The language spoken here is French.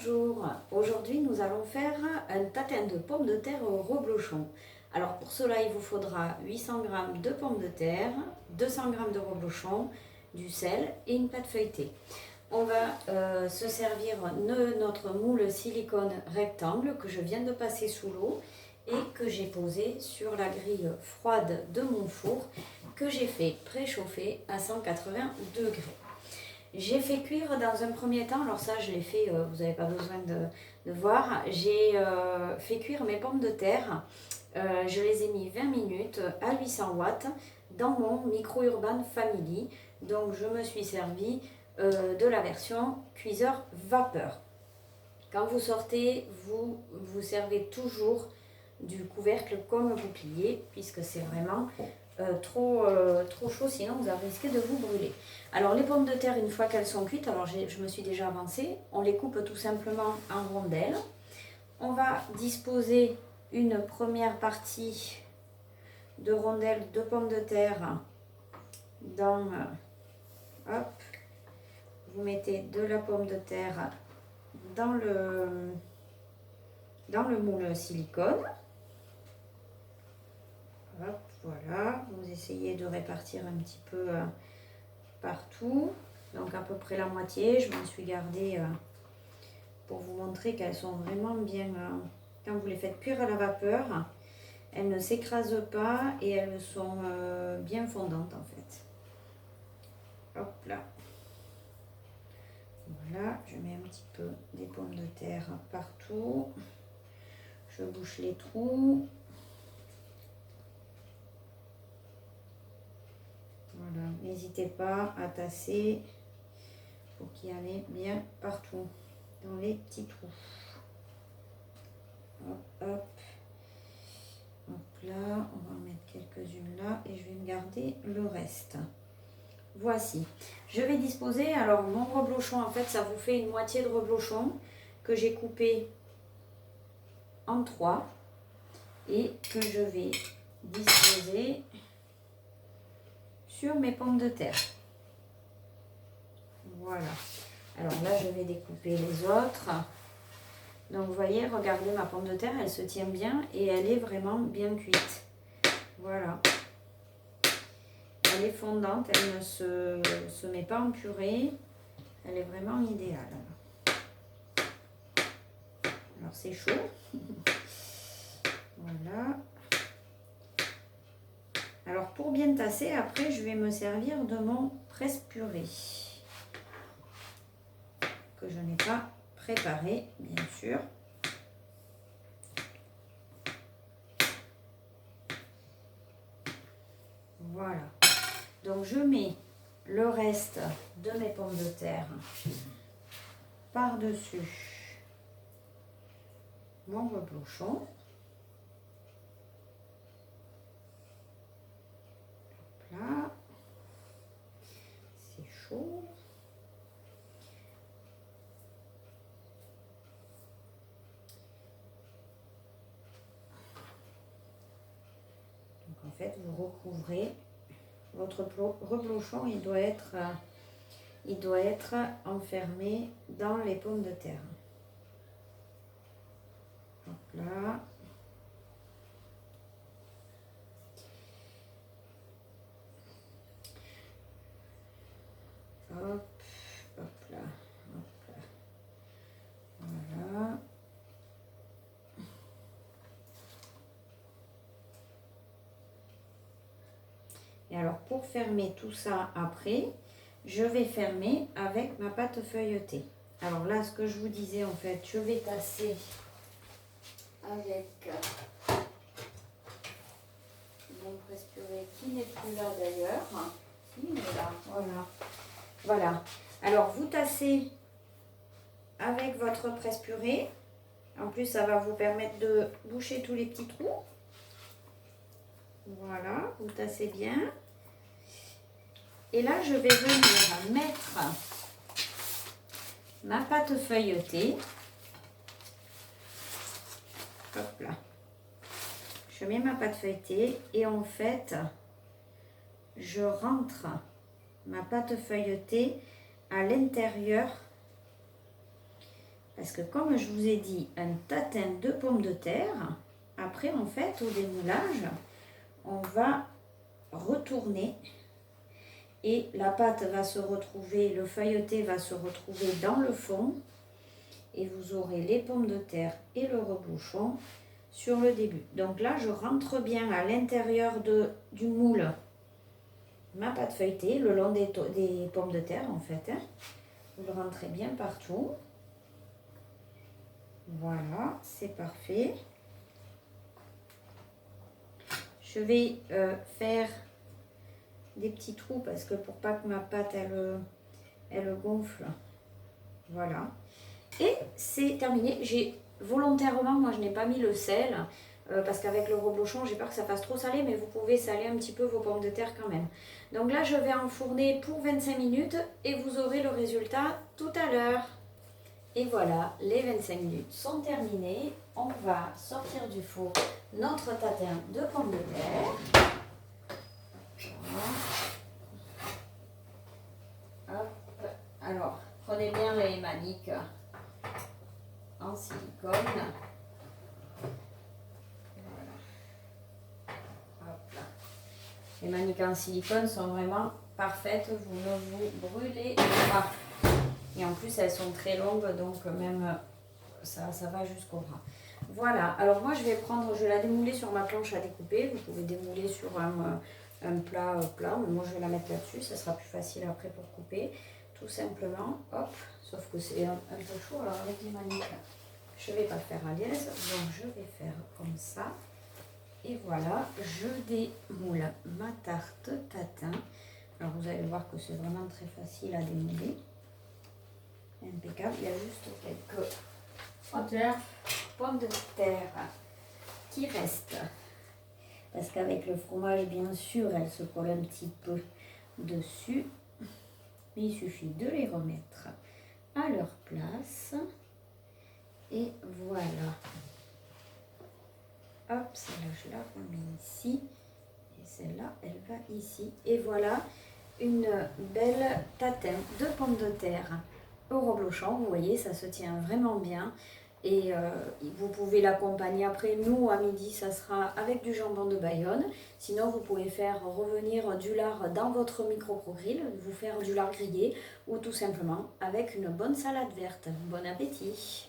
Bonjour, aujourd'hui nous allons faire un tatin de pommes de terre au reblochon. Alors pour cela il vous faudra 800 g de pommes de terre, 200 g de reblochon, du sel et une pâte feuilletée. On va se servir de notre moule silicone rectangle que je viens de passer sous l'eau et que j'ai posé sur la grille froide de mon four que j'ai fait préchauffer à 180 degrés. J'ai fait cuire dans un premier temps, alors ça je l'ai fait, vous n'avez pas besoin de voir, j'ai fait cuire mes pommes de terre, je les ai mis 20 minutes à 800 watts dans mon micro-urban family, donc je me suis servi de la version cuiseur vapeur. Quand vous sortez, vous vous servez toujours du couvercle comme bouclier, puisque c'est vraiment trop chaud, sinon vous risquez de vous brûler. Alors les pommes de terre, une fois qu'elles sont cuites, alors je me suis déjà avancée, on les coupe tout simplement en rondelles. On va disposer une première partie de rondelles de pommes de terre dans, hop, vous mettez de la pomme de terre dans le moule silicone. Hop, voilà, vous essayez de répartir un petit peu partout, donc à peu près la moitié. Je m'en suis gardée pour vous montrer qu'elles sont vraiment bien, quand vous les faites cuire à la vapeur, elles ne s'écrasent pas et elles sont bien fondantes en fait. Hop là, voilà, je mets un petit peu des pommes de terre partout, je bouche les trous. Voilà, n'hésitez pas à tasser pour qu'il y en ait bien partout, dans les petits trous. Hop, hop. Hop là, on va en mettre quelques-unes là et je vais me garder le reste. Voici. Je vais disposer, alors mon reblochon, en fait, ça vous fait une moitié de reblochon que j'ai coupé en 3 et que je vais disposer sur mes pommes de terre. Voilà. Alors là, je vais découper les autres. Donc, vous voyez, regardez ma pomme de terre, elle se tient bien et elle est vraiment bien cuite. Voilà. Elle est fondante, elle ne se met pas en purée. Elle est vraiment idéale. Alors, c'est chaud. Voilà. Alors, pour bien tasser, après, je vais me servir de mon presse-purée que je n'ai pas préparé, bien sûr. Voilà. Donc, je mets le reste de mes pommes de terre par-dessus mon reblochon. Là, c'est chaud. Donc en fait, vous recouvrez votre reblochon, il doit être enfermé dans les pommes de terre. Hop là. Hop, hop là, hop là. Voilà. Et alors, pour fermer tout ça après, je vais fermer avec ma pâte feuilletée. Alors là, ce que je vous disais, en fait, je vais tasser avec mon presse-purée qui n'est plus là d'ailleurs. Si, il est là, voilà. Voilà. Alors, vous tassez avec votre presse-purée. En plus, ça va vous permettre de boucher tous les petits trous. Voilà, vous tassez bien. Et là, je vais venir mettre ma pâte feuilletée. Hop là. Je mets ma pâte feuilletée et en fait, je rentre ma pâte feuilletée à l'intérieur Parce que comme je vous ai dit, un tatin de pommes de terre, après en fait au démoulage, on va retourner et la pâte va se retrouver, le feuilleté va se retrouver dans le fond et vous aurez les pommes de terre et le reblochon sur le début. Donc là, je rentre bien à l'intérieur du moule ma pâte feuilletée, le long des pommes de terre en fait. Hein. Vous le rentrez bien partout. Voilà, c'est parfait. Je vais faire des petits trous parce que pour pas que ma pâte elle gonfle. Voilà. Et c'est terminé. J'ai volontairement, moi je n'ai pas mis le sel parce qu'avec le reblochon, j'ai peur que ça fasse trop salé, mais vous pouvez saler un petit peu vos pommes de terre quand même. Donc là, je vais enfourner pour 25 minutes et vous aurez le résultat tout à l'heure. Et voilà, les 25 minutes sont terminées. On va sortir du four notre tatin de pommes de terre. Voilà. Hop. Alors, prenez bien les maniques en silicone. Voilà. Hop là. Les maniques en silicone sont vraiment parfaites. Vous ne vous brûlez pas. Et en plus, elles sont très longues, donc même ça va jusqu'au bras. Voilà, alors moi je vais la démouler sur ma planche à découper. Vous pouvez démouler sur un plat, mais moi je vais la mettre là-dessus, ça sera plus facile après pour couper. Tout simplement, hop, sauf que c'est un peu chaud, alors avec les maniques, je ne vais pas le faire à l'aise, donc je vais faire comme ça. Et voilà, je démoule ma tarte tatin. Alors vous allez voir que c'est vraiment très facile à démouler. Impeccable, il y a juste quelques pommes de terre qui restent. Parce qu'avec le fromage, bien sûr, elles se collent un petit peu dessus. Mais il suffit de les remettre à leur place. Et voilà. Hop, celle-là, je la remets ici. Et celle-là, elle va ici. Et voilà une belle tatin de pommes de terre au reblochon. Vous voyez, ça se tient vraiment bien. Et vous pouvez l'accompagner après. Nous, à midi, ça sera avec du jambon de Bayonne. Sinon, vous pouvez faire revenir du lard dans votre micro-grill, vous faire du lard grillé ou tout simplement avec une bonne salade verte. Bon appétit!